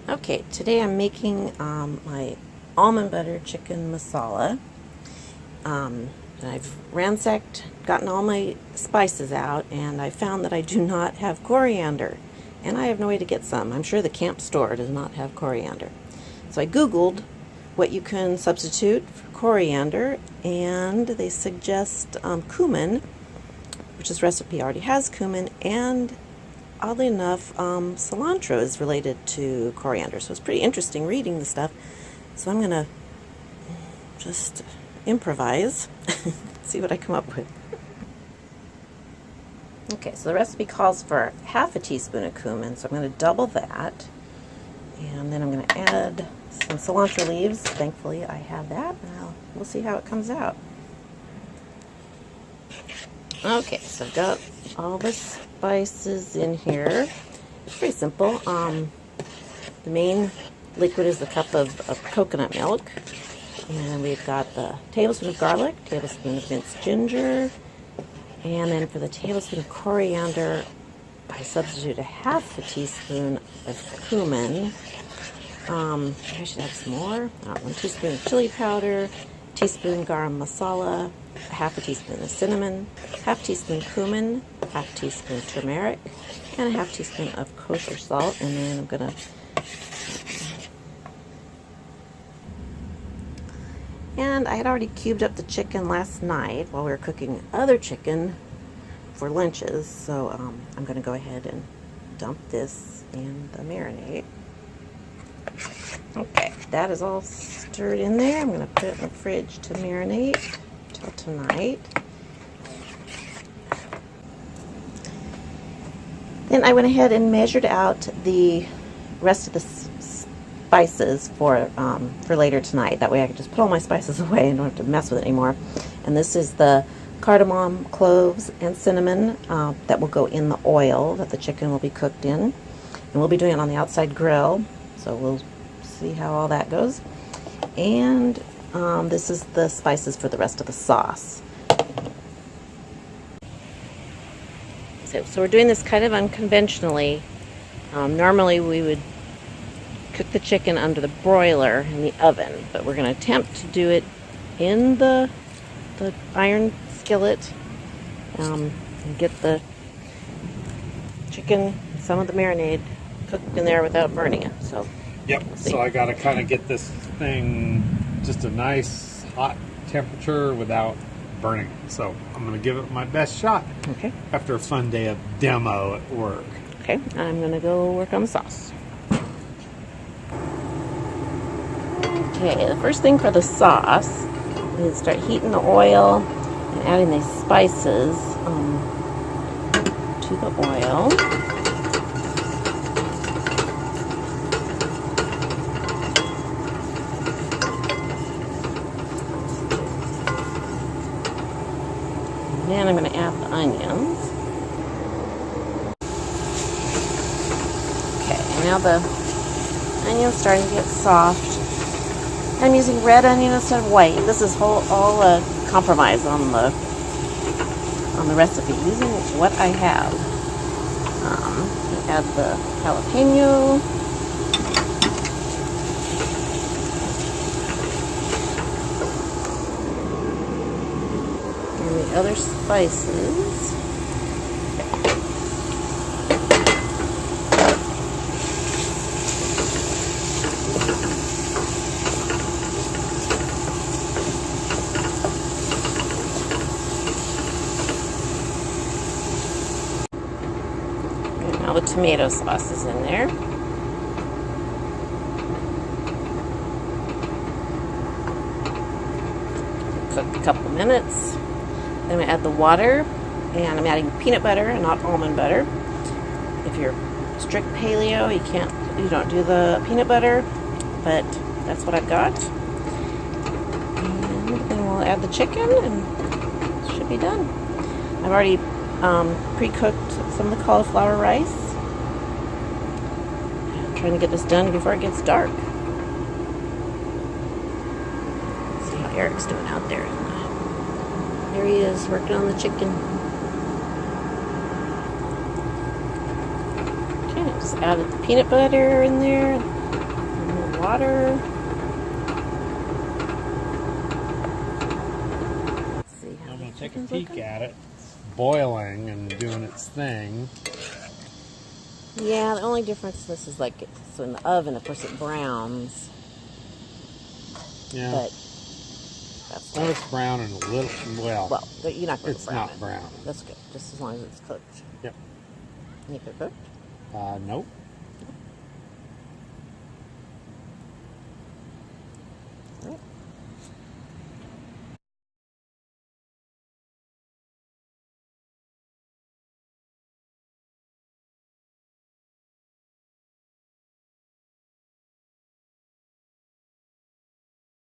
Okay, today I'm making my almond butter chicken masala. I've ransacked, gotten all my spices out, and I found that I do not have coriander, and I have no way to get some. I'm sure the camp store does not have coriander. So I Googled what you can substitute for coriander, and they suggest cumin, which this recipe already has cumin, and oddly enough, cilantro is related to coriander, so it's pretty interesting reading the stuff. So I'm going to just improvise, see what I come up with. Okay, so the recipe calls for half a teaspoon of cumin, so I'm going to double that. And then I'm going to add some cilantro leaves. Thankfully, I have that. We'll see how it comes out. Okay, so I've got all the spices in here. It's pretty simple. The main liquid is a cup of coconut milk. And then we've got the tablespoon of garlic, tablespoon of minced ginger, and then for the tablespoon of coriander, I substitute a half a teaspoon of cumin. I should add some more. 1 teaspoon of chili powder, teaspoon garam masala, half a teaspoon of cinnamon, half teaspoon cumin, half teaspoon turmeric, and a half teaspoon of kosher salt. And then I'm gonna I had already cubed up the chicken last night while we were cooking other chicken for lunches, so I'm going to go ahead and dump this in the marinade. Okay, that is all stirred in there. I'm going to put it in the fridge to marinate till tonight. Then I went ahead and measured out the rest of the spices for later tonight. That way I can just put all my spices away and don't have to mess with it anymore. And this is the cardamom, cloves, and cinnamon that will go in the oil that the chicken will be cooked in. And we'll be doing it on the outside grill, so we'll see how all that goes. And this is the spices for the rest of the sauce. So we're doing this kind of unconventionally. Normally we would cook the chicken under the broiler in the oven, but we're going to attempt to do it in the iron skillet and get the chicken, some of the marinade, cooked in there without burning it. So yep. So I got to kind of get this thing just a nice hot temperature without burning it. So I'm going to give it my best shot. Okay. After a fun day of demo at work. Okay. I'm going to go work on the sauce. Okay, the first thing for the sauce is start heating the oil and adding these spices to the oil. And then I'm going to add the onions. Okay, and now the onion's starting to get soft. I'm using red onion instead of white. This is all a compromise on the recipe, using what I have. Add the jalapeno. And the other spices. Now the tomato sauce is in there. Cook a couple minutes. Then I'm going to add the water, and I'm adding peanut butter and not almond butter. If you're strict paleo, you don't do the peanut butter, but that's what I've got. And then we'll add the chicken, and it should be done. I've already pre-cooked some of the cauliflower rice. I'm trying to get this done before it gets dark. Let's see how Eric's doing out there. There he is, working on the chicken. Okay, just added the peanut butter in there. water. Let's see how I'm going the to take a chicken's peek looking. at it. It's boiling and doing its thing. Yeah, the only difference this is like so in the oven, of course, it browns, Yeah. but that's Well, it's brown and a little, well. You're not going to it's brown not it. brown. That's good, just as long as it's cooked. Yep. You cooked? Nope.